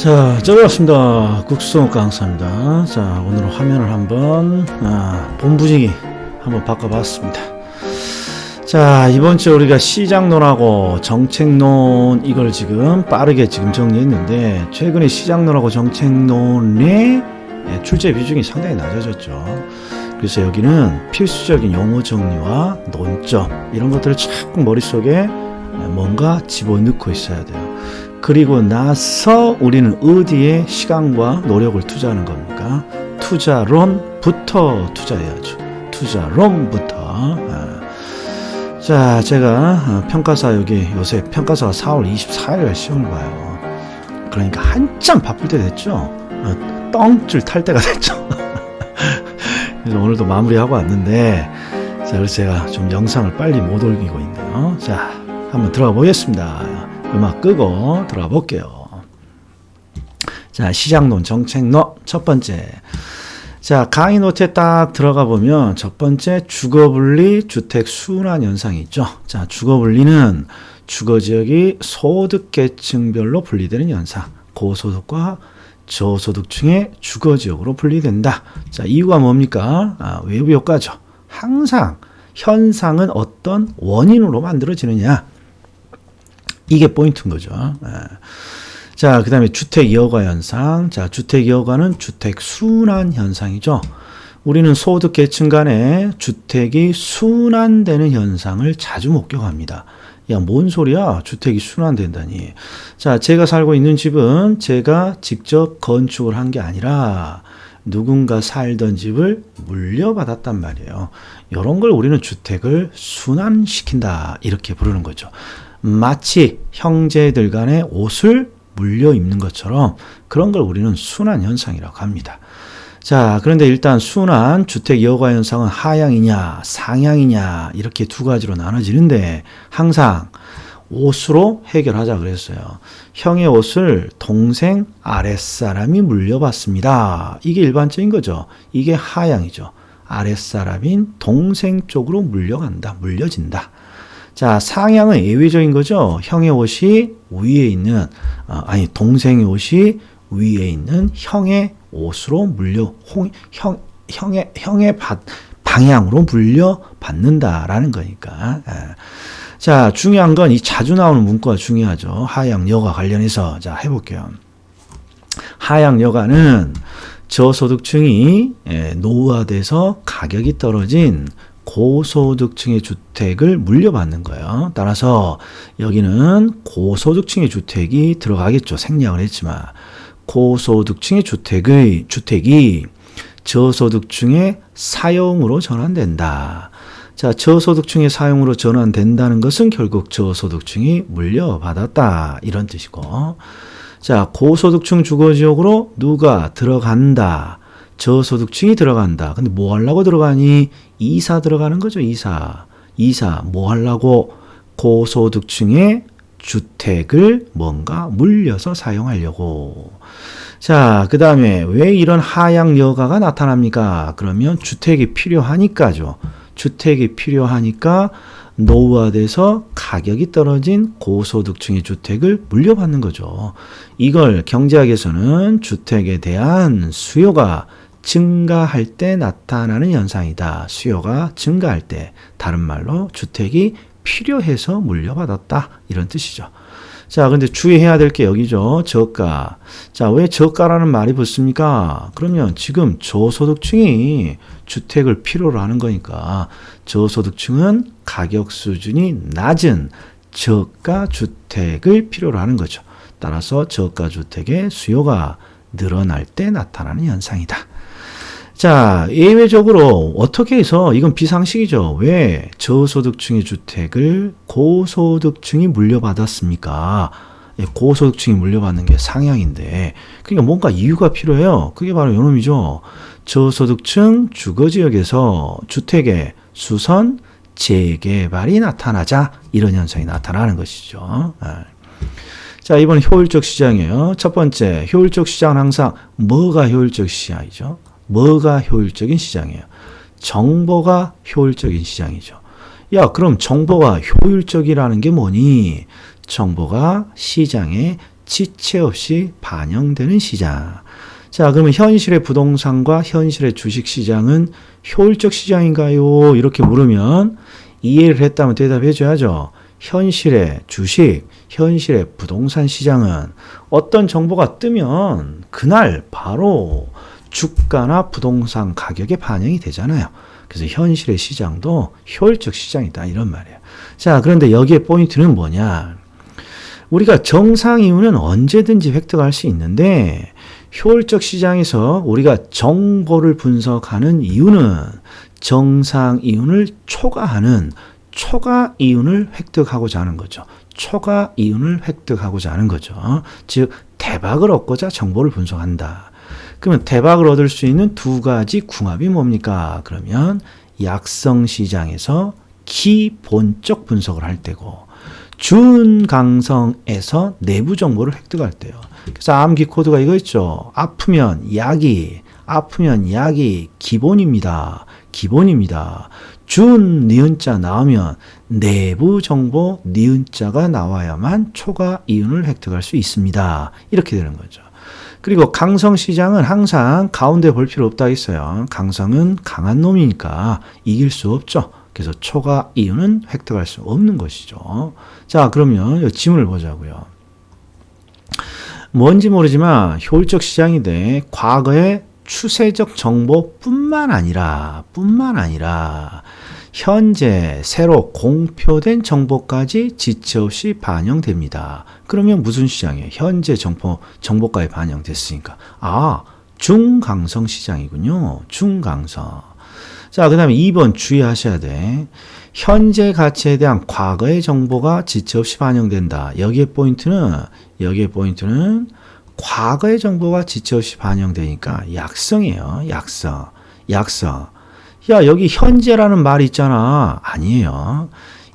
자, 반갑습니다. 국수홍 강사입니다. 자, 오늘 화면을 한번 본부지기 한번 바꿔봤습니다. 자, 이번 주에 우리가 시장론하고 정책론 이걸 지금 빠르게 지금 정리했는데, 최근에 시장론하고 정책론의 출제 비중이 상당히 낮아졌죠. 그래서 여기는 필수적인 용어 정리와 논점 이런 것들을 자꾸 머릿속에 뭔가 집어넣고 있어야 돼요. 그리고 나서 우리는 어디에 시간과 노력을 투자하는 겁니까? 투자론부터 투자해야죠. 투자론부터. 자, 제가 평가사 여기 요새 평가사가 4월 24일에 시험을 봐요. 그러니까 한참 바쁠 때 됐죠. 떵줄 탈 때가 됐죠. 그래서 오늘도 마무리하고 왔는데, 자, 그래서 제가 좀 영상을 빨리 못 올리고 있네요. 자, 한번 들어가 보겠습니다. 음악 끄고 들어가 볼게요. 자, 시장론, 정책론 첫 번째. 자, 강의 노트에 딱 들어가 보면 첫 번째 주거분리 주택 순환 현상이 있죠. 자, 주거분리는 주거지역이 소득계층별로 분리되는 현상. 고소득과 저소득층의 주거지역으로 분리된다. 자, 이유가 뭡니까? 외부 효과죠. 항상 현상은 어떤 원인으로 만들어지느냐. 이게 포인트인 거죠. 자, 그 다음에 주택 이어가 현상. 자, 주택 이어가는 주택 순환 현상이죠. 우리는 소득 계층 간에 주택이 순환되는 현상을 자주 목격합니다. 야, 뭔 소리야? 주택이 순환된다니. 자, 제가 살고 있는 집은 제가 직접 건축을 한 게 아니라 누군가 살던 집을 물려받았단 말이에요. 이런 걸 우리는 주택을 순환시킨다 이렇게 부르는 거죠. 마치 형제들 간에 옷을 물려 입는 것처럼 그런 걸 우리는 순환 현상이라고 합니다. 자, 그런데 일단 순환 주택 이어가 현상은 하향이냐 상향이냐 이렇게 두 가지로 나눠지는데, 항상 옷으로 해결하자 그랬어요. 형의 옷을 동생 아랫사람이 물려받습니다. 이게 일반적인 거죠. 이게 하향이죠. 아랫사람인 동생 쪽으로 물려간다, 물려진다. 자, 상향은 예외적인 거죠. 형의 옷이 위에 있는, 동생의 옷이 위에 있는 형의 옷으로 형의 방향으로 물려받는다라는 거니까. 자, 중요한 건 이 자주 나오는 문구가 중요하죠. 하향 여가 관련해서. 자, 해볼게요. 하향 여가는 저소득층이 노후화돼서 가격이 떨어진 고소득층의 주택을 물려받는 거예요. 따라서 여기는 고소득층의 주택이 들어가겠죠. 생략을 했지만 고소득층의 주택이 저소득층의 사용으로 전환된다. 자, 저소득층의 사용으로 전환된다는 것은 결국 저소득층이 물려받았다 이런 뜻이고, 자, 고소득층 주거지역으로 누가 들어간다. 저소득층이 들어간다. 근데 뭐 하려고 들어가니? 이사 들어가는 거죠. 이사 뭐 하려고? 고소득층의 주택을 뭔가 물려서 사용하려고. 자, 그 다음에 왜 이런 하향 여가가 나타납니까? 그러면 주택이 필요하니까죠. 주택이 필요하니까 노후화돼서 가격이 떨어진 고소득층의 주택을 물려받는 거죠. 이걸 경제학에서는 주택에 대한 수요가 증가할 때 나타나는 현상이다. 수요가 증가할 때, 다른 말로 주택이 필요해서 물려받았다 이런 뜻이죠. 자, 근데 주의해야 될 게 여기죠. 저가. 자, 왜 저가라는 말이 붙습니까? 그러면 지금 저소득층이 주택을 필요로 하는 거니까 저소득층은 가격 수준이 낮은 저가 주택을 필요로 하는 거죠. 따라서 저가 주택의 수요가 늘어날 때 나타나는 현상이다. 자, 예외적으로 어떻게 해서, 이건 비상식이죠. 왜 저소득층의 주택을 고소득층이 물려받았습니까? 고소득층이 물려받는 게 상향인데, 그러니까 뭔가 이유가 필요해요. 그게 바로 요놈이죠. 저소득층 주거지역에서 주택의 수선 재개발이 나타나자 이런 현상이 나타나는 것이죠. 자, 이번 효율적 시장이에요. 첫 번째, 효율적 시장은 항상 뭐가 효율적 시장이죠? 뭐가 효율적인 시장이에요? 정보가 효율적인 시장이죠. 야, 그럼 정보가 효율적이라는 게 뭐니? 정보가 시장의 지체 없이 반영되는 시장. 자, 그러면 현실의 부동산과 현실의 주식시장은 효율적 시장인가요? 이렇게 물으면 이해를 했다면 대답해 줘야죠. 현실의 주식, 현실의 부동산 시장은 어떤 정보가 뜨면 그날 바로 주가나 부동산 가격에 반영이 되잖아요. 그래서 현실의 시장도 효율적 시장이다 이런 말이에요. 자, 그런데 여기에 포인트는 뭐냐? 우리가 정상 이윤은 언제든지 획득할 수 있는데 효율적 시장에서 우리가 정보를 분석하는 이유는 정상 이윤을 초과하는 초과 이윤을 획득하고자 하는 거죠. 초과 이윤을 획득하고자 하는 거죠. 즉 대박을 얻고자 정보를 분석한다. 그러면 대박을 얻을 수 있는 두 가지 궁합이 뭡니까? 그러면 약성 시장에서 기본적 분석을 할 때고 준강성에서 내부 정보를 획득할 때요. 그래서 암기 코드가 이거 있죠. 아프면 약이 기본입니다. 기본입니다. 준 니은자 나오면 내부 정보 니은자가 나와야만 초과 이윤을 획득할 수 있습니다. 이렇게 되는 거죠. 그리고 강성 시장은 항상 가운데 볼 필요 없다 했어요. 강성은 강한 놈이니까 이길 수 없죠. 그래서 초과 이윤은 획득할 수 없는 것이죠. 자, 그러면 지문을 보자고요. 뭔지 모르지만 효율적 시장인데 과거의 추세적 정보뿐만 아니라 현재 새로 공표된 정보까지 지체 없이 반영됩니다. 그러면 무슨 시장이에요? 현재 정보까지 반영됐으니까. 아, 중강성 시장이군요. 중강성. 자, 그 다음에 2번 주의하셔야 돼. 현재 가치에 대한 과거의 정보가 지체 없이 반영된다. 여기에 포인트는 과거의 정보가 지체 없이 반영되니까 약성이에요. 약성. 야, 여기 현재라는 말이 있잖아. 아니에요.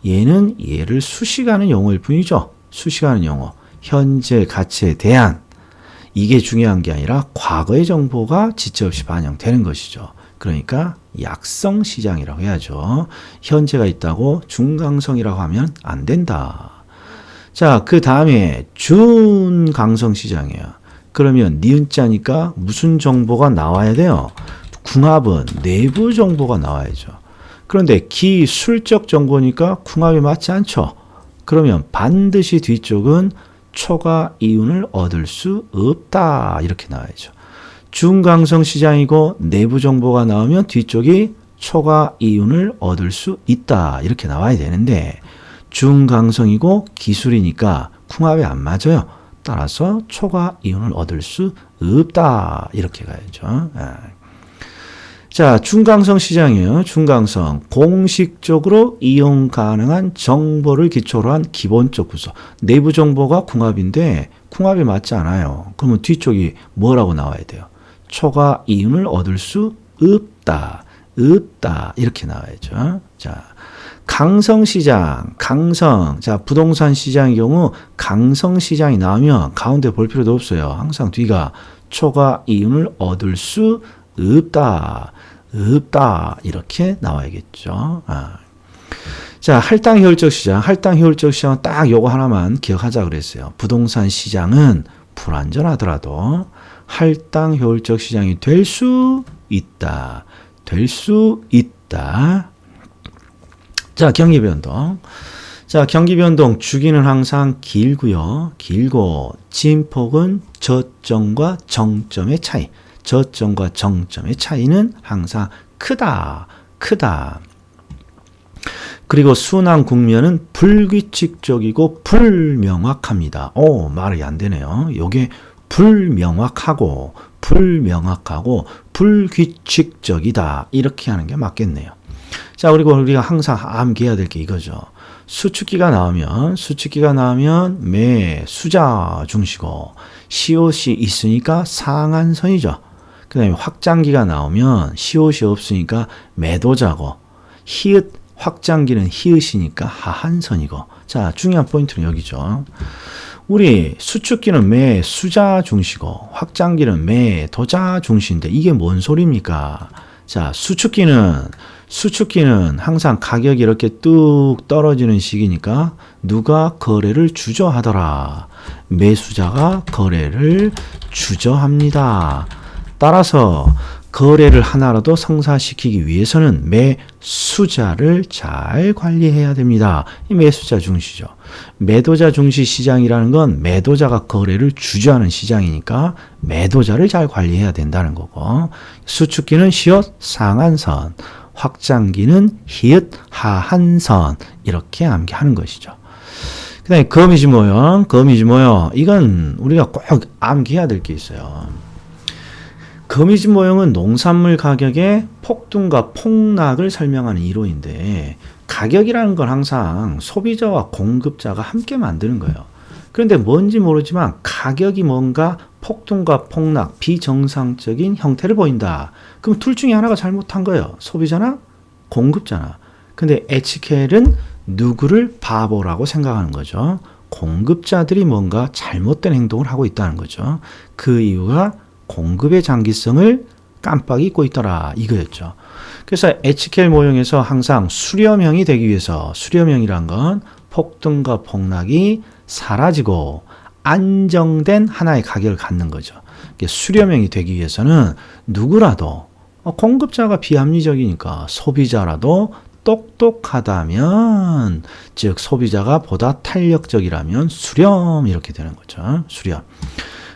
얘를 수식하는 용어일 뿐이죠. 수식하는 용어. 현재 가치에 대한 이게 중요한 게 아니라 과거의 정보가 지체 없이 반영되는 것이죠. 그러니까 약성 시장이라고 해야죠. 현재가 있다고 중강성이라고 하면 안 된다. 자, 그 다음에 준강성 시장이에요. 그러면 니은자니까 무슨 정보가 나와야 돼요? 궁합은 내부 정보가 나와야죠. 그런데 기술적 정보니까 궁합이 맞지 않죠. 그러면 반드시 뒤쪽은 초과 이윤을 얻을 수 없다. 이렇게 나와야죠. 중강성 시장이고 내부 정보가 나오면 뒤쪽이 초과 이윤을 얻을 수 있다. 이렇게 나와야 되는데 중강성이고 기술이니까 궁합이 안 맞아요. 따라서 초과 이윤을 얻을 수 없다. 이렇게 가야죠. 자, 중강성 시장이에요. 중강성. 공식적으로 이용 가능한 정보를 기초로 한 기본적 구조. 내부 정보가 궁합인데 궁합이 맞지 않아요. 그러면 뒤쪽이 뭐라고 나와야 돼요? 초과 이윤을 얻을 수 없다. 이렇게 나와야죠. 자, 강성시장, 자, 부동산 시장의 경우 강성시장이 나오면 가운데 볼 필요도 없어요. 항상 뒤가 초과 이윤을 얻을 수 없다. 이렇게 나와야겠죠. 자, 할당 효율적 시장은 딱 요거 하나만 기억하자 그랬어요. 부동산 시장은 불안전하더라도 할당 효율적 시장이 될 수 있다. 자, 경기 변동. 주기는 항상 길고요. 길고 진폭은 저점과 정점의 차이. 저점과 정점의 차이는 항상 크다. 그리고 순환 국면은 불규칙적이고 불명확합니다. 말이 안 되네요. 요게 불명확하고 불규칙적이다. 이렇게 하는 게 맞겠네요. 자, 그리고 우리가 항상 암기해야 될 게 이거죠. 수축기가 나오면 매 수자 중시고 시옷이 있으니까 상한선이죠. 그 다음에 확장기가 나오면 시옷이 없으니까 매도자고 히읗 확장기는 히읗이니까 하한선이고. 자, 중요한 포인트는 여기죠. 우리 수축기는 매 수자 중시고 확장기는 매 도자 중시인데 이게 뭔 소리입니까? 자, 수축기는 수축기는 항상 가격이 이렇게 뚝 떨어지는 시기니까 누가 거래를 주저하더라. 매수자가 거래를 주저합니다. 따라서 거래를 하나라도 성사시키기 위해서는 매수자를 잘 관리해야 됩니다. 이 매수자 중시죠. 매도자 중시 시장이라는 건 매도자가 거래를 주저하는 시장이니까 매도자를 잘 관리해야 된다는 거고, 수축기는 시옷 상한선, 확장기는 히읗 하한선, 이렇게 암기하는 것이죠. 그 다음에 거미지 모형, 이건 우리가 꼭 암기해야 될 게 있어요. 거미지 모형은 농산물 가격의 폭등과 폭락을 설명하는 이론인데, 가격이라는 건 항상 소비자와 공급자가 함께 만드는 거예요. 그런데 뭔지 모르지만 가격이 뭔가 폭등과 폭락, 비정상적인 형태를 보인다. 그럼 둘 중에 하나가 잘못한 거예요. 소비자나 공급자나. 근데 HKL은 누구를 바보라고 생각하는 거죠. 공급자들이 뭔가 잘못된 행동을 하고 있다는 거죠. 그 이유가 공급의 장기성을 깜빡 잊고 있더라, 이거였죠. 그래서 HKL 모형에서 항상 수렴형이 되기 위해서, 수렴형이란 건 폭등과 폭락이 사라지고 안정된 하나의 가격을 갖는 거죠. 수렴형이 되기 위해서는 누구라도, 공급자가 비합리적이니까 소비자라도 똑똑하다면, 즉 소비자가 보다 탄력적이라면 수렴, 이렇게 되는 거죠. 수렴.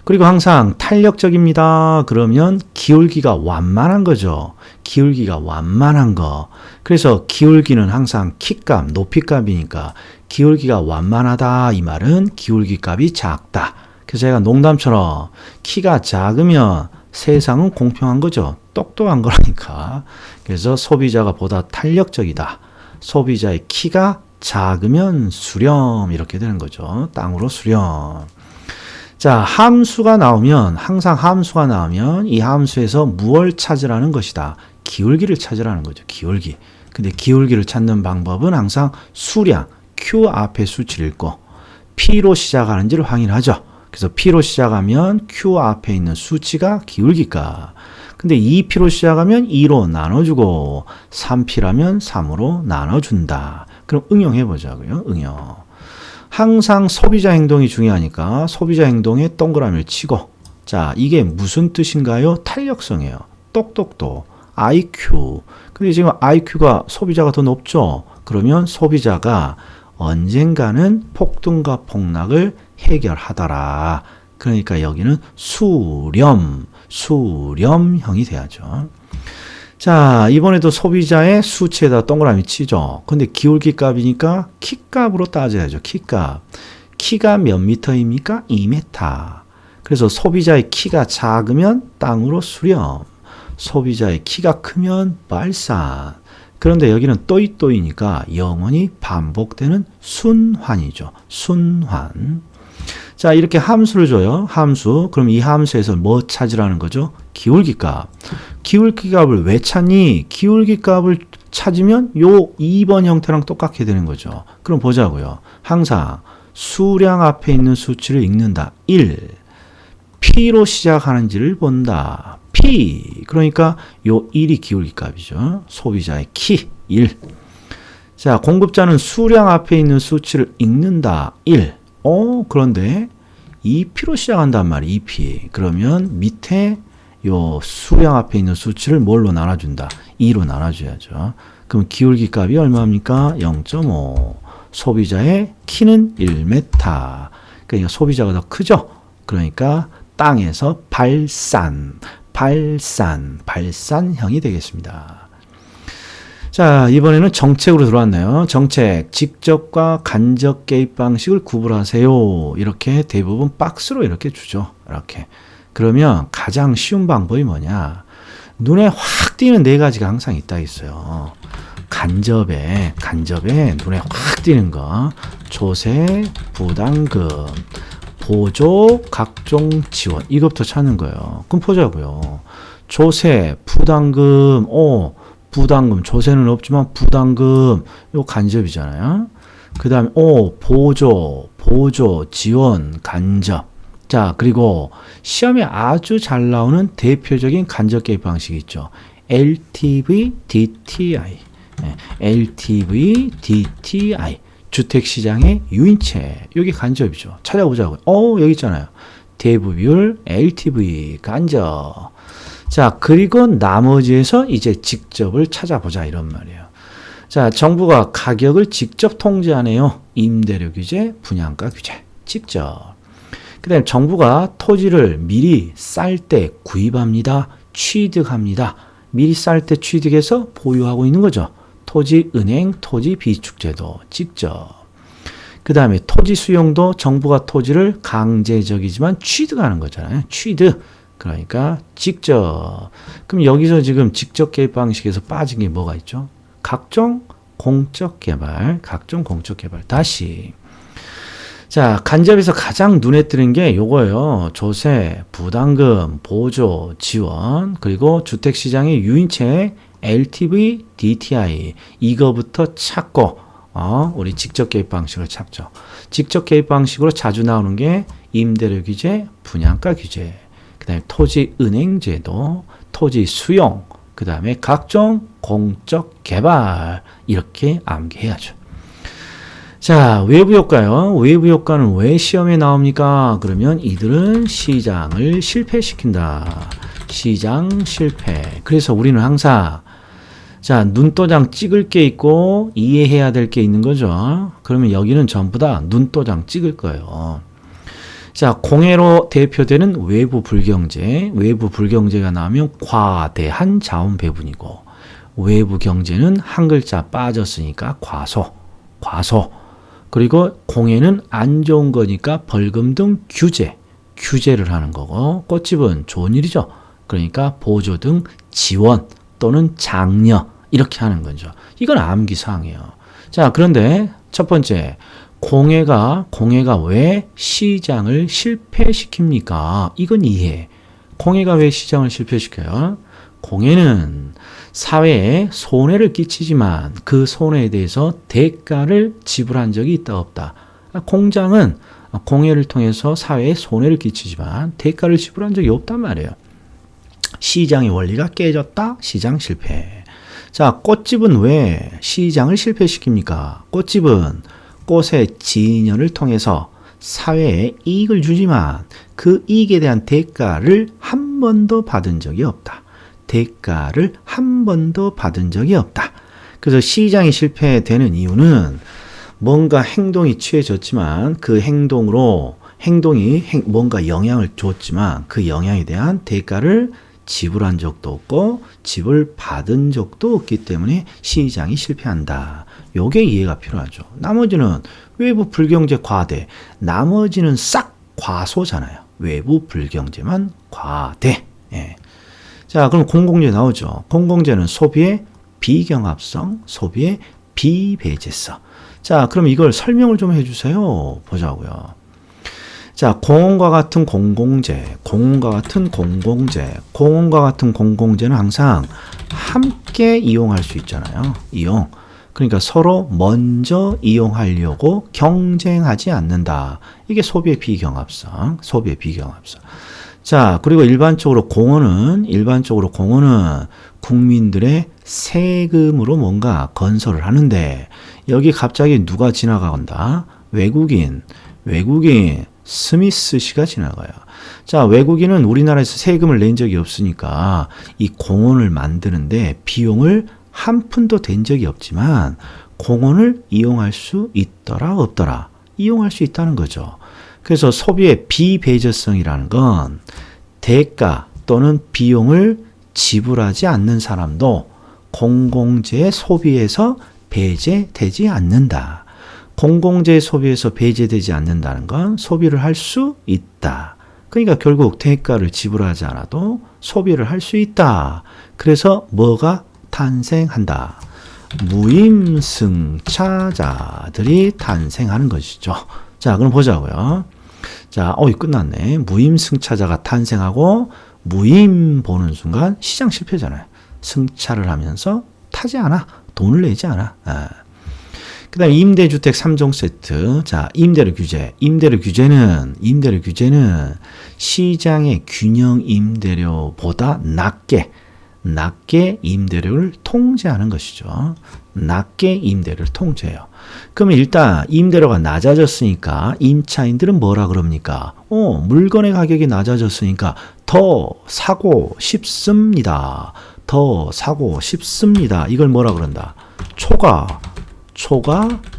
그리고 항상 탄력적입니다. 그러면 기울기가 완만한 거죠. 기울기가 완만한 거. 그래서 기울기는 항상 키값, 높이값이니까 기울기가 완만하다, 이 말은 기울기 값이 작다. 그래서 제가 농담처럼 키가 작으면 세상은 공평한 거죠. 똑똑한 거라니까. 그래서 소비자가 보다 탄력적이다. 소비자의 키가 작으면 수렴, 이렇게 되는 거죠. 땅으로 수렴. 자, 함수가 나오면, 항상 함수가 나오면 이 함수에서 무엇을 찾으라는 것이다. 기울기를 찾으라는 거죠. 기울기. 근데 기울기를 찾는 방법은 항상 수량, Q 앞에 수치를 읽고 P로 시작하는지를 확인하죠. 그래서 P로 시작하면 Q 앞에 있는 수치가 기울기가. 근데 2P로 시작하면 2로 나눠주고 3P라면 3으로 나눠준다. 그럼 응용해 보자고요. 응용. 항상 소비자 행동이 중요하니까 소비자 행동에 동그라미를 치고, 자, 이게 무슨 뜻인가요? 탄력성이에요. 똑똑도 IQ. 근데 지금 IQ가 소비자가 더 높죠? 그러면 소비자가 언젠가는 폭등과 폭락을 해결하더라. 그러니까 여기는 수렴형이 돼야죠. 자, 이번에도 소비자의 수치에다 동그라미 치죠. 근데 기울기 값이니까 키 값으로 따져야죠. 키 값. 키가 몇 미터입니까? 2m. 그래서 소비자의 키가 작으면 땅으로 수렴. 소비자의 키가 크면 말산. 그런데 여기는 또이또이니까 영원히 반복되는 순환이죠. 순환. 자, 이렇게 함수를 줘요. 함수. 그럼 이 함수에서 뭐 찾으라는 거죠? 기울기 값. 기울기 값을 왜 찾니? 기울기 값을 찾으면 요 2번 형태랑 똑같게 되는 거죠. 그럼 보자고요. 항상 수량 앞에 있는 수치를 읽는다. 1. P로 시작하는지를 본다. P. 그러니까 요 1이 기울기 값이죠. 소비자의 키 1. 자, 공급자는 수량 앞에 있는 수치를 읽는다. 1. 그런데 2P로 시작한단 말이에요. 2P. 그러면 밑에 요 수량 앞에 있는 수치를 뭘로 나눠준다? 2로 나눠줘야죠. 그럼 기울기 값이 얼마입니까? 0.5. 소비자의 키는 1m. 그러니까 소비자가 더 크죠? 그러니까 땅에서 발산형이 되겠습니다. 자, 이번에는 정책으로 들어왔네요. 정책, 직접과 간접 개입 방식을 구분하세요. 이렇게 대부분 박스로 이렇게 주죠. 이렇게. 그러면 가장 쉬운 방법이 뭐냐? 눈에 확 띄는 네 가지가 항상 있다 있어요. 간접에 눈에 확 띄는 거. 조세, 부담금, 보조, 각종 지원. 이것부터 찾는 거예요. 그럼 보자고요. 조세, 부담금, 부담금, 조세는 없지만 부담금, 요 간접이잖아요. 그 다음에, 보조, 지원, 간접. 자, 그리고 시험에 아주 잘 나오는 대표적인 간접 개입 방식이 있죠. LTV DTI. LTV DTI. 주택시장의 유인체. 여기 간접이죠. 찾아보자고요. 여기 있잖아요. 대부비율 LTV 간접. 자, 그리고 나머지에서 이제 직접을 찾아보자 이런 말이에요. 자, 정부가 가격을 직접 통제하네요. 임대료 규제, 분양가 규제. 직접. 그 다음에 정부가 토지를 미리 쌀 때 구입합니다. 취득합니다. 미리 쌀 때 취득해서 보유하고 있는 거죠. 토지 은행, 토지 비축제도 직접. 그 다음에 토지 수용도 정부가 토지를 강제적이지만 취득하는 거잖아요. 취득. 그러니까 직접. 그럼 여기서 지금 직접 개입 방식에서 빠진 게 뭐가 있죠? 각종 공적 개발. 각종 공적 개발. 다시. 자, 간접에서 가장 눈에 띄는 게 요거예요. 조세, 부담금, 보조, 지원, 그리고 주택시장의 유인체, LTV, DTI. 이거부터 찾고, 우리 직접 개입 방식을 찾죠. 직접 개입 방식으로 자주 나오는 게 임대료 규제, 분양가 규제, 그 다음에 토지 은행 제도, 토지 수용, 그 다음에 각종 공적 개발. 이렇게 암기해야죠. 자, 외부 효과요. 외부 효과는 왜 시험에 나옵니까? 그러면 이들은 시장을 실패시킨다. 시장 실패. 그래서 우리는 항상 자, 눈도장 찍을 게 있고 이해해야 될 게 있는 거죠. 그러면 여기는 전부 다 눈도장 찍을 거예요. 자, 공해로 대표되는 외부 불경제. 외부 불경제가 나오면 과대한 자원 배분이고, 외부 경제는 한 글자 빠졌으니까 과소. 그리고 공해는 안 좋은 거니까 벌금 등 규제를 하는 거고, 꽃집은 좋은 일이죠. 그러니까 보조 등 지원 또는 장려 이렇게 하는 거죠. 이건 암기사항이에요. 자, 그런데 첫 번째, 공해가 왜 시장을 실패시킵니까? 이건 이해. 공해가 왜 시장을 실패시켜요? 공해는 사회에 손해를 끼치지만 그 손해에 대해서 대가를 지불한 적이 있다 없다. 공장은 공해를 통해서 사회에 손해를 끼치지만 대가를 지불한 적이 없단 말이에요. 시장의 원리가 깨졌다. 시장 실패. 자, 꽃집은 왜 시장을 실패시킵니까? 꽃집은 꽃의 진열을 통해서 사회에 이익을 주지만 그 이익에 대한 대가를 한 번도 받은 적이 없다. 대가를 한 번도 받은 적이 없다. 그래서 시장이 실패되는 이유는 뭔가 행동이 취해졌지만 그 행동이 뭔가 영향을 줬지만 그 영향에 대한 대가를 지불한 적도 없고 지불 받은 적도 없기 때문에 시장이 실패한다. 요게 이해가 필요하죠. 나머지는 외부 불경제 과대. 나머지는 싹 과소잖아요. 외부 불경제만 과대. 예. 자, 그럼 공공재 나오죠. 공공재는 소비의 비경합성, 소비의 비배제성. 자, 그럼 이걸 설명을 좀 해주세요. 보자고요. 자, 공원과 같은 공공재, 공원과 같은 공공재는 항상 함께 이용할 수 있잖아요. 이용. 그러니까 서로 먼저 이용하려고 경쟁하지 않는다. 이게 소비의 비경합성. 자, 그리고 일반적으로 공원은 국민들의 세금으로 뭔가 건설을 하는데 여기 갑자기 누가 지나간다? 외국인 스미스 씨가 지나가요. 자, 외국인은 우리나라에서 세금을 낸 적이 없으니까 이 공원을 만드는데 비용을 한 푼도 댄 적이 없지만 공원을 이용할 수 있더라 없더라? 이용할 수 있다는 거죠. 그래서 소비의 비배제성이라는 건 대가 또는 비용을 지불하지 않는 사람도 공공재의 소비에서 배제되지 않는다. 공공재 소비에서 배제되지 않는다는 건 소비를 할 수 있다. 그러니까 결국 대가를 지불하지 않아도 소비를 할 수 있다. 그래서 뭐가 탄생한다. 무임승차자들이 탄생하는 것이죠. 자, 그럼 보자고요. 자, 끝났네. 무임승차자가 탄생하고 무임 보는 순간 시장 실패잖아요. 승차를 하면서 타지 않아. 돈을 내지 않아. 그 다음에 임대주택 3종 세트. 자, 임대료 규제. 임대료 규제는 시장의 균형 임대료보다 낮게 낮게 임대료를 통제하는 것이죠. 낮게 임대료를 통제해요. 그러면 일단 임대료가 낮아졌으니까 임차인들은 뭐라 그럽니까? 물건의 가격이 낮아졌으니까 더 사고 싶습니다. 더 사고 싶습니다. 이걸 뭐라 그런다? 초과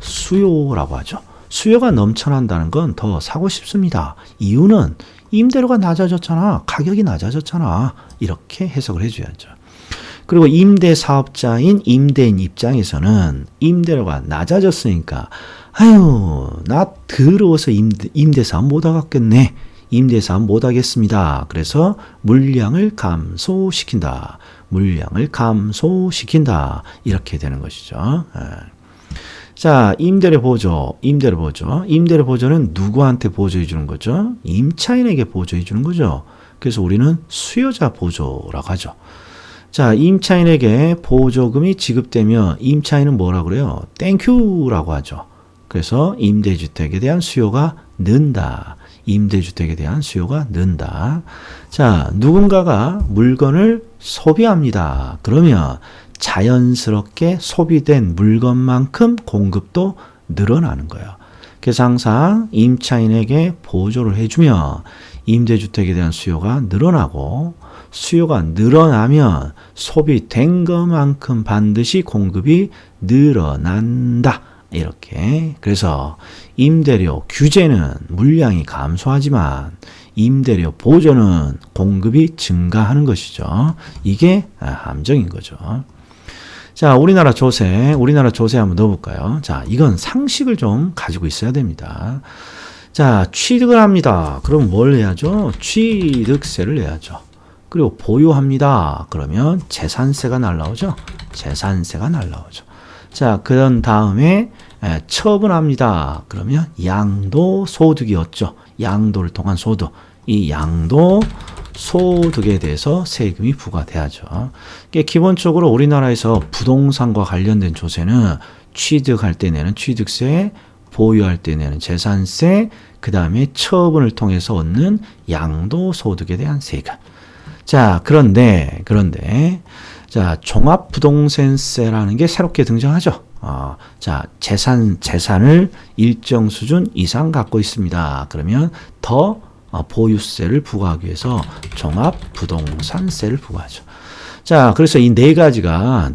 수요라고 하죠. 수요가 넘쳐난다는 건 더 사고 싶습니다. 이유는 임대료가 낮아졌잖아. 가격이 낮아졌잖아. 이렇게 해석을 해줘야죠. 그리고 임대사업자인 임대인 입장에서는 임대료가 낮아졌으니까 아유 나 더러워서 임대사업 못 하겠네. 임대사업 못 하겠습니다. 그래서 물량을 감소시킨다. 물량을 감소시킨다. 이렇게 되는 것이죠. 자, 임대료 보조. 임대료 보조는 누구한테 보조해 주는 거죠? 임차인에게 보조해 주는 거죠. 그래서 우리는 수요자 보조라고 하죠. 자, 임차인에게 보조금이 지급되면 임차인은 뭐라 그래요? 땡큐라고 하죠. 그래서 임대주택에 대한 수요가 는다. 임대주택에 대한 수요가 는다. 자, 누군가가 물건을 소비합니다. 그러면 자연스럽게 소비된 물건만큼 공급도 늘어나는 거예요. 그래서 항상 임차인에게 보조를 해주면 임대주택에 대한 수요가 늘어나고 수요가 늘어나면 소비된 것만큼 반드시 공급이 늘어난다. 이렇게. 그래서 임대료 규제는 물량이 감소하지만 임대료 보조는 공급이 증가하는 것이죠. 이게 함정인 거죠. 자, 우리나라 조세 한번 넣어볼까요? 자, 이건 상식을 좀 가지고 있어야 됩니다. 자, 취득을 합니다. 그럼 뭘 해야죠? 취득세를 내야죠. 그리고 보유합니다. 그러면 재산세가 날라오죠. 재산세가 날라오죠. 자, 그런 다음에 처분합니다. 그러면 양도소득이었죠. 양도를 통한 소득. 이 양도 소득에 대해서 세금이 부과돼야죠. 기본적으로 우리나라에서 부동산과 관련된 조세는 취득할 때 내는 취득세, 보유할 때 내는 재산세, 그 다음에 처분을 통해서 얻는 양도소득에 대한 세금. 자, 그런데 자, 종합부동산세라는 게 새롭게 등장하죠. 자, 재산을 일정 수준 이상 갖고 있습니다. 그러면 더 보유세를 부과하기 위해서 종합부동산세를 부과하죠. 자, 그래서 이 네 가지가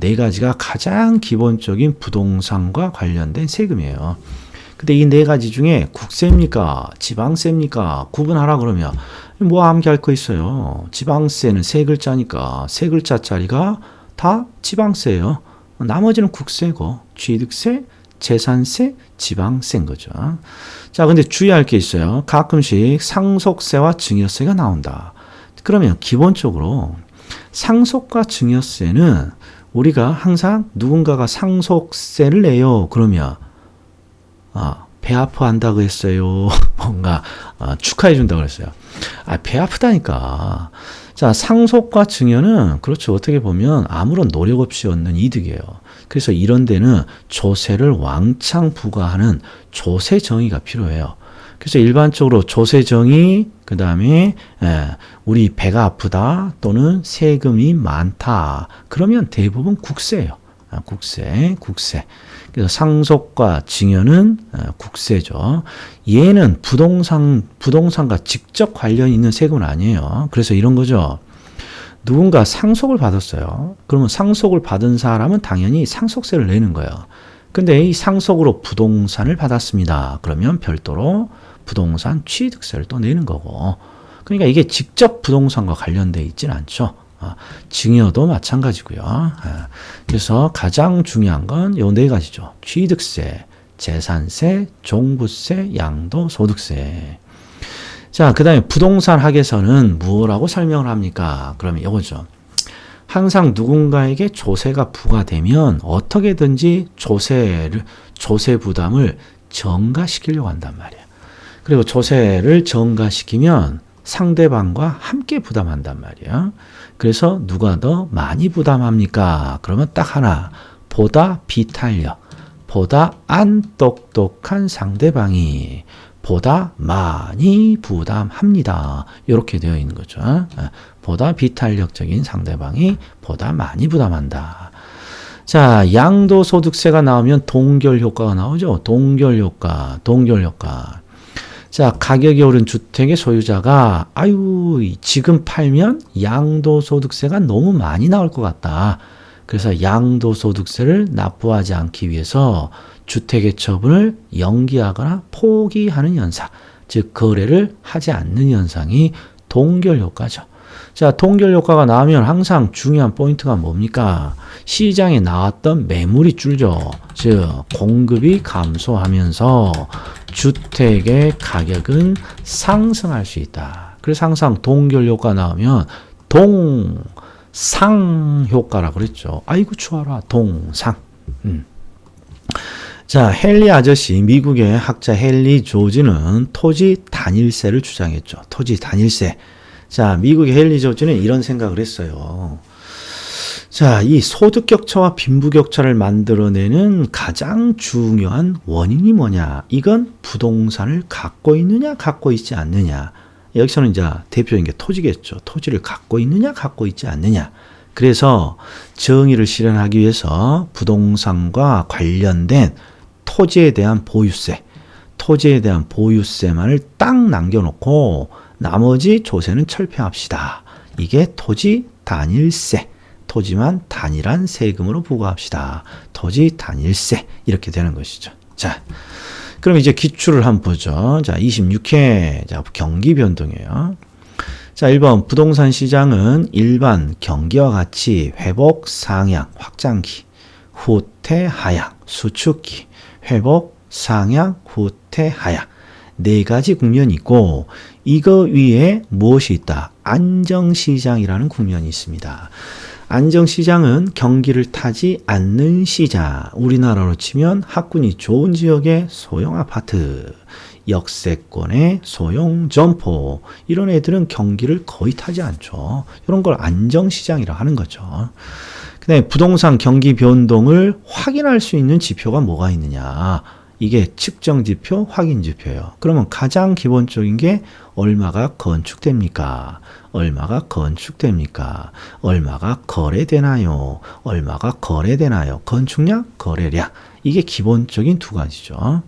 가장 기본적인 부동산과 관련된 세금이에요. 근데 이 네 가지 중에 국세입니까? 지방세입니까? 구분하라 그러면 뭐 암기할 거 있어요. 지방세는 세 글자니까 세 글자짜리가 다 지방세예요. 나머지는 국세고 취득세, 재산세, 지방세인 거죠. 자, 근데 주의할 게 있어요. 가끔씩 상속세와 증여세가 나온다. 그러면 기본적으로 상속과 증여세는 우리가 항상 누군가가 상속세를 내요. 그러면 배 아파한다고 했어요. 뭔가 축하해 준다고 그랬어요. 배 아프다니까. 자, 상속과 증여는 그렇죠. 어떻게 보면 아무런 노력 없이 얻는 이득이에요. 그래서 이런 데는 조세를 왕창 부과하는 조세 정의가 필요해요. 그래서 일반적으로 조세 정의, 그 다음에 우리 배가 아프다 또는 세금이 많다. 그러면 대부분 국세예요. 국세. 그래서 상속과 증여는 국세죠. 얘는 부동산과 직접 관련이 있는 세금은 아니에요. 그래서 이런 거죠. 누군가 상속을 받았어요. 그러면 상속을 받은 사람은 당연히 상속세를 내는 거예요. 근데 이 상속으로 부동산을 받았습니다. 그러면 별도로 부동산 취득세를 또 내는 거고. 그러니까 이게 직접 부동산과 관련되어 있지는 않죠. 증여도 마찬가지고요. 그래서 가장 중요한 건 요 네 가지죠. 취득세, 재산세, 종부세, 양도소득세. 자, 그 다음에 부동산 학에서는 뭐라고 설명을 합니까? 그러면 이거죠. 항상 누군가에게 조세가 부과되면 어떻게든지 조세 부담을 전가시키려고 한단 말이에요. 그리고 조세를 전가시키면 상대방과 함께 부담한단 말이에요. 그래서 누가 더 많이 부담합니까? 그러면 딱 하나, 보다 비탄력, 보다 안 똑똑한 상대방이, 보다 많이 부담합니다. 이렇게 되어 있는 거죠. 보다 비탄력적인 상대방이 보다 많이 부담한다. 자, 양도소득세가 나오면 동결효과가 나오죠. 동결효과. 자, 가격이 오른 주택의 소유자가 아유 지금 팔면 양도소득세가 너무 많이 나올 것 같다. 그래서 양도소득세를 납부하지 않기 위해서 주택의 처분을 연기하거나 포기하는 현상, 즉 거래를 하지 않는 현상이 동결효과죠. 자, 동결효과가 나오면 항상 중요한 포인트가 뭡니까? 시장에 나왔던 매물이 줄죠. 즉 공급이 감소하면서 주택의 가격은 상승할 수 있다. 그래서 항상 동결효과 나오면 동상효과라고 그랬죠. 아이고 추워라. 동상. 자, 헨리 아저씨, 미국의 학자 헨리 조지는 토지 단일세를 주장했죠. 토지 단일세. 자, 미국의 헨리 조지는 이런 생각을 했어요. 자, 이 소득 격차와 빈부 격차를 만들어내는 가장 중요한 원인이 뭐냐? 이건 부동산을 갖고 있느냐, 갖고 있지 않느냐. 여기서는 이제 대표적인 게 토지겠죠. 토지를 갖고 있느냐, 갖고 있지 않느냐. 그래서 정의를 실현하기 위해서 부동산과 관련된 토지에 대한 보유세만을 딱 남겨놓고 나머지 조세는 철폐합시다. 이게 토지 단일세. 토지만 단일한 세금으로 부과합시다. 토지 단일세. 이렇게 되는 것이죠. 자, 그럼 이제 기출을 한번 보죠. 자, 26회. 자, 경기 변동이에요. 자, 1번 부동산 시장은 일반 경기와 같이 회복 상향 확장기, 후퇴 하향 수축기, 회복 상향 후퇴 하향 네 가지 국면이 있고 이거 위에 무엇이 있다? 안정시장이라는 국면이 있습니다. 안정시장은 경기를 타지 않는 시장. 우리나라로 치면 학군이 좋은 지역의 소형 아파트, 역세권의 소형 점포 이런 애들은 경기를 거의 타지 않죠. 이런 걸 안정시장이라 하는 거죠. 근데 부동산 경기 변동을 확인할 수 있는 지표가 뭐가 있느냐? 이게 측정 지표, 확인 지표예요. 그러면 가장 기본적인 게 얼마가 건축됩니까? 얼마가 건축됩니까? 얼마가 거래되나요? 얼마가 거래되나요? 건축량, 거래량. 이게 기본적인 두 가지죠.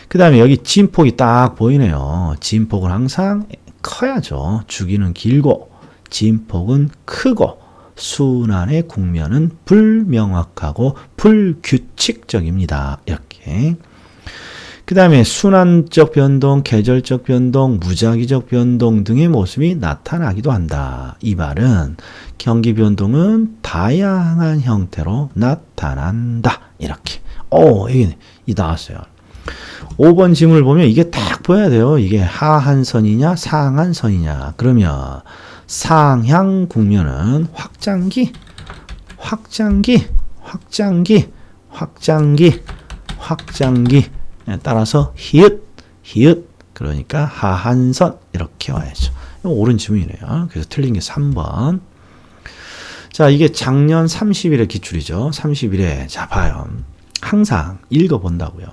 그 다음에 여기 진폭이 딱 보이네요. 진폭은 항상 커야죠. 주기는 길고, 진폭은 크고, 순환의 국면은 불명확하고 불규칙적입니다. 이렇게. 그 다음에 순환적 변동, 계절적 변동, 무작위적 변동 등의 모습이 나타나기도 한다. 이 말은 경기 변동은 다양한 형태로 나타난다. 이렇게. 여기 나왔어요. 5번 질문을 보면 이게 딱 보여야 돼요. 이게 하한선이냐 상한선이냐. 그러면 상향 국면은 확장기 따라서 히읗 그러니까 하한선 이렇게 와야죠. 옳은 질문이네요. 그래서 틀린 게 3번. 자, 이게 작년 30일의 기출이죠. 30일에 자 봐요. 항상 읽어본다고요.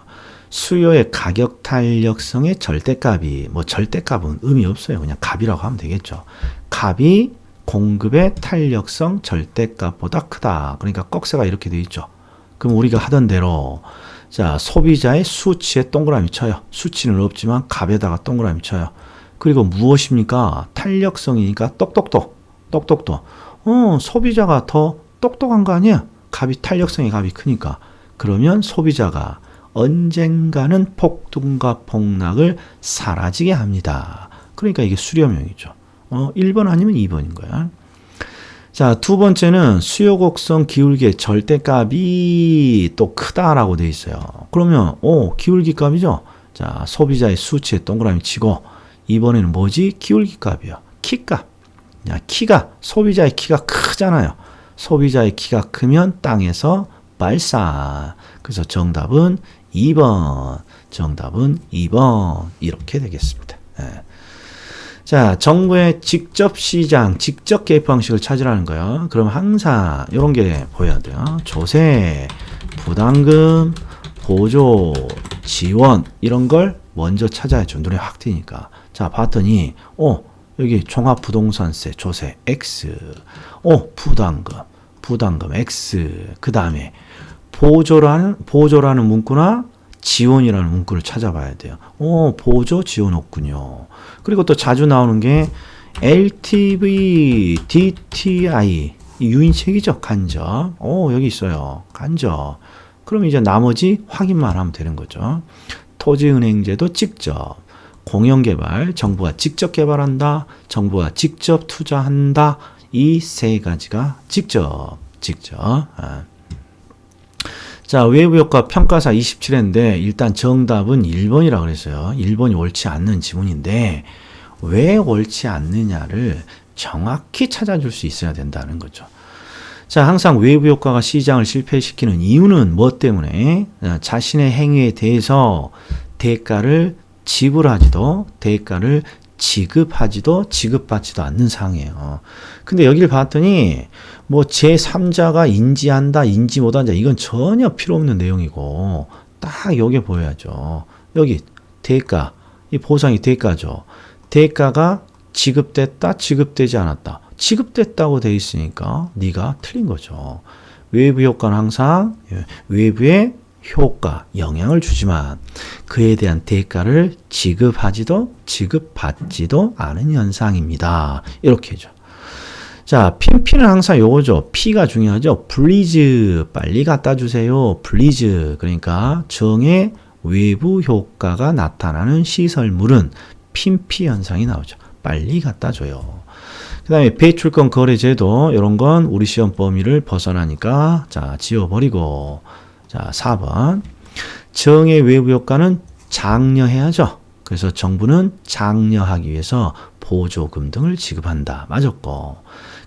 수요의 가격 탄력성의 절대값이 절대값은 의미 없어요. 그냥 값이라고 하면 되겠죠. 값이 공급의 탄력성 절대값보다 크다. 그러니까 꺽쇠가 이렇게 되어 있죠. 그럼 우리가 하던 대로 자, 소비자의 수치에 동그라미 쳐요. 수치는 없지만 값에다가 동그라미 쳐요. 그리고 무엇입니까? 탄력성이니까 똑똑도. 소비자가 더 똑똑한 거 아니야? 탄력성의 값이 크니까. 그러면 소비자가 언젠가는 폭등과 폭락을 사라지게 합니다. 그러니까 이게 수렴형이죠. 1번 아니면 2번인 거야. 자, 두 번째는 수요 곡선 기울기의 절대값이 또 크다라고 돼 있어요. 그러면 기울기 값이죠. 자, 소비자의 수치에 동그라미 치고 이번에는 뭐지? 기울기 값이요. 키값. 소비자의 키가 크잖아요. 소비자의 키가 크면 땅에서 발산. 그래서 정답은 2번. 이렇게 되겠습니다. 자, 정부의 직접 시장, 직접 개입 방식을 찾으라는 거예요. 그럼 항상 이런 게 보여야 돼요. 조세, 부담금, 보조, 지원 이런 걸 먼저 찾아야죠. 눈에 확 띄니까. 자, 봤더니 여기 종합부동산세 조세 X, 부담금 X, 그 다음에 보조라는 문구나 지원이라는 문구를 찾아봐야 돼요. 보조 지원 없군요. 그리고 또 자주 나오는 게 LTV, DTI, 유인책이죠. 간접. 여기 있어요. 간접. 그럼 이제 나머지 확인만 하면 되는 거죠. 토지은행제도 직접. 공영개발, 정부가 직접 개발한다. 정부가 직접 투자한다. 이 세 가지가 직접. 자, 외부효과 평가사 27회인데 일단 정답은 1번이라고 그랬어요. 1번이 옳지 않는 지문인데 왜 옳지 않느냐를 정확히 찾아줄 수 있어야 된다는 거죠. 자, 항상 외부효과가 시장을 실패시키는 이유는 뭐 때문에? 자신의 행위에 대해서 대가를 지불하지도 대가를 지급받지도 않는 상황이에요. 근데 여기를 봤더니 뭐 제3자가 인지한다, 인지 못한다 이건 전혀 필요 없는 내용이고 딱 여기 보여야죠. 여기 대가, 이 보상이 대가죠. 대가가 지급됐다, 지급되지 않았다. 지급됐다고 돼 있으니까 네가 틀린 거죠. 외부 효과는 항상 외부의 효과, 영향을 주지만 그에 대한 대가를 지급받지도 않은 현상입니다. 이렇게 해줘. 자, P는 항상 요거죠. P가 중요하죠. please, 빨리 갖다 주세요. please. 그러니까 정의 외부 효과가 나타나는 시설물은 P 현상이 나오죠. 빨리 갖다 줘요. 그 다음에 배출권 거래제도 이런 건 우리 시험 범위를 벗어나니까 자, 지워버리고 자, 4번. 정의 외부 효과는 장려해야죠. 그래서 정부는 장려하기 위해서 보조금 등을 지급한다. 맞았고.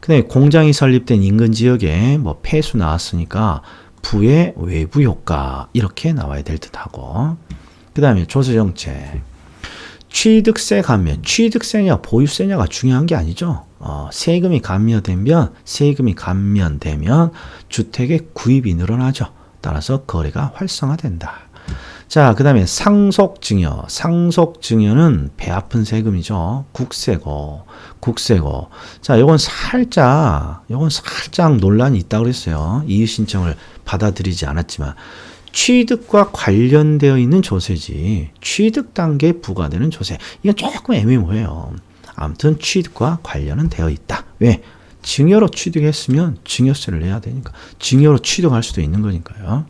그 다음에 공장이 설립된 인근 지역에 뭐 폐수 나왔으니까 부의 외부 효과 이렇게 나와야 될 듯하고. 그 다음에 조세정책. 취득세 감면. 취득세냐 보유세냐가 중요한 게 아니죠. 세금이 감면되면 주택의 구입이 늘어나죠. 따라서 거래가 활성화된다. 자, 그 다음에 상속증여. 상속증여는 배 아픈 세금이죠. 국세고. 자, 요건 살짝 논란이 있다고 그랬어요. 이의신청을 받아들이지 않았지만. 취득과 관련되어 있는 조세지. 취득 단계에 부과되는 조세. 이건 조금 애매모호해요. 아무튼 취득과 관련은 되어 있다. 왜? 증여로 취득했으면 증여세를 내야 되니까. 증여로 취득할 수도 있는 거니까요.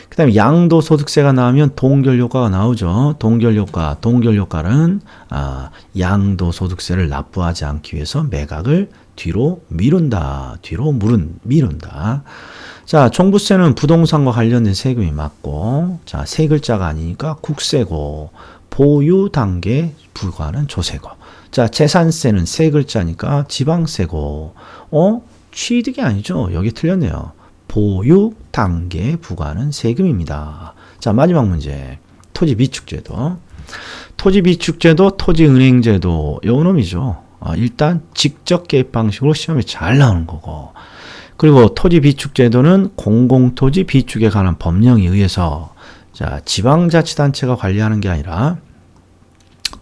그 다음에 양도소득세가 나오면 동결효과가 나오죠. 동결효과는 양도소득세를 납부하지 않기 위해서 매각을 뒤로 미룬다. 자, 종부세는 부동산과 관련된 세금이 맞고, 자, 세 글자가 아니니까 국세고, 보유 단계에 부과하는 조세고. 자, 재산세는 세 글자니까 지방세고, 취득이 아니죠. 여기 틀렸네요. 보유 단계에 부과하는 세금입니다. 자, 마지막 문제. 토지비축제도. 토지은행제도, 요 놈이죠. 일단 직접 개입 방식으로 시험에 잘 나오는 거고. 그리고 토지비축제도는 공공토지 비축에 관한 법령에 의해서 자, 지방자치단체가 관리하는 게 아니라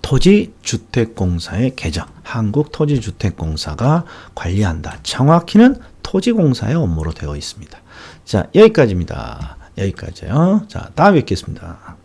토지주택공사의 개정, 한국토지주택공사가 관리한다. 정확히는 토지공사의 업무로 되어 있습니다. 자, 여기까지입니다. 여기까지요. 자, 다음에 뵙겠습니다.